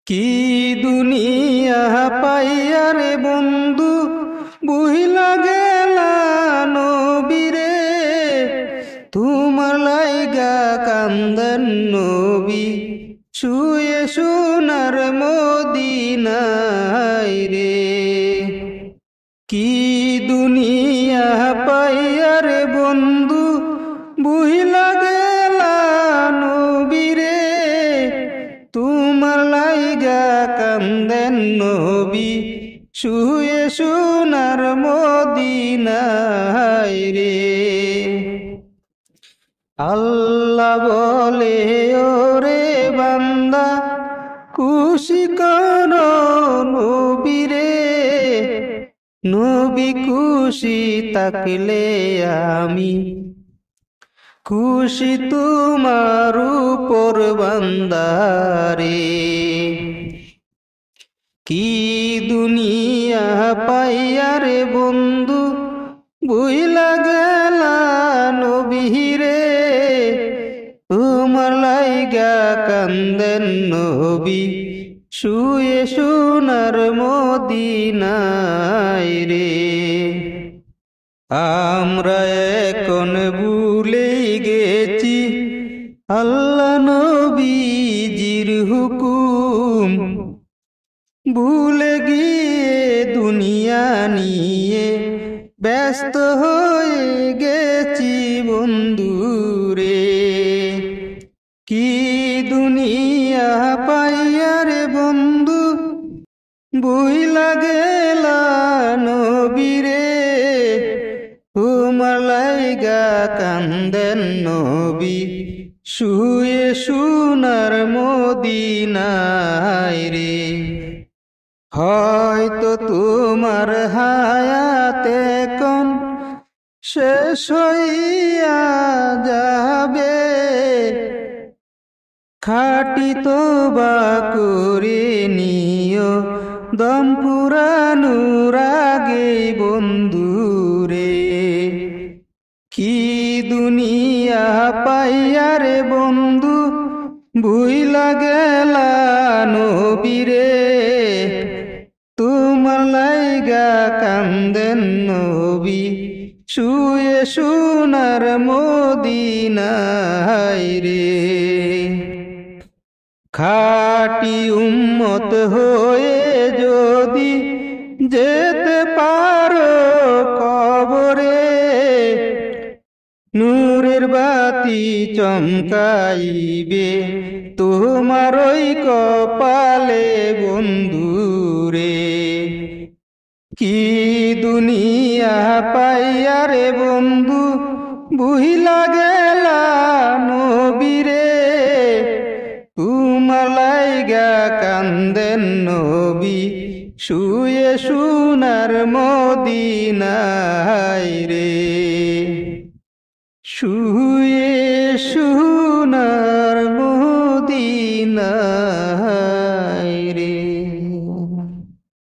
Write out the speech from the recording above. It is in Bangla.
কি দুনিয়া পাইয়া রে বন্ধু বুহিলা গেলা নবীরে, তোমার লাইগা কান্দন নবী শুয়ে সোনার মদিনায় রে। কি দুনিয়া পাইয়া রে বন্ধু বুহিলা গেলা নবীরে, তোমার লাইগা কান্দেন নবী শুয়ে সোনার মদিনায় রে। আল্লাহ বলে ওরে বান্দা খুশি করো নবীরে, নবী খুশি থাকলে আমি খুশি তোমার উপর বান্দারে। কি দুনিয়া পাইয়া রে বন্ধু বুইলা গেলা নবীরে, তোমার লাইগা কান্দেন নবী শুয়ে সোনার মদিনায় রে। আমরা এখন ভুলে গেছি আল্লাহ নবীজির হুকুম, ভুলে গিয়ে দুনিয়া নিয়ে ব্যস্ত হয়ে গেছি বন্ধুরে। কি দুনিয়া পাইয়া রে বন্ধু বুইলা গেলা নবীরে, তোমার লাইগা কান্দেন নবী শুয়ে সোনার মদিনায় রে। হয়তো তোমার হায়াতে কোন শেষ হইয়া যাবে, খাটি তোবা করে নিও দম পুরানোর আগে বন্ধুরে। কি দুনিয়া পাইয়া রে বন্ধু ভুইলা গেলা নবীরে, তোমার লাইগা কান্দেন নবী শুয়ে সোনার মদিনায় রে। খাটি উম্মত হয়ে যদি যেতে পারো কবরে, নূরের বাতি চমকাইবে তোমার ওই কপালে বন্ধুরে। কি দুনিয়া পাইয়া রে বন্ধু বুহিলা গেলা নবীরে, তোমার লাইগা কান্দেন নবী শুয়ে সোনার মদিনায় রে। শুয়ে সোনার মদিনায়।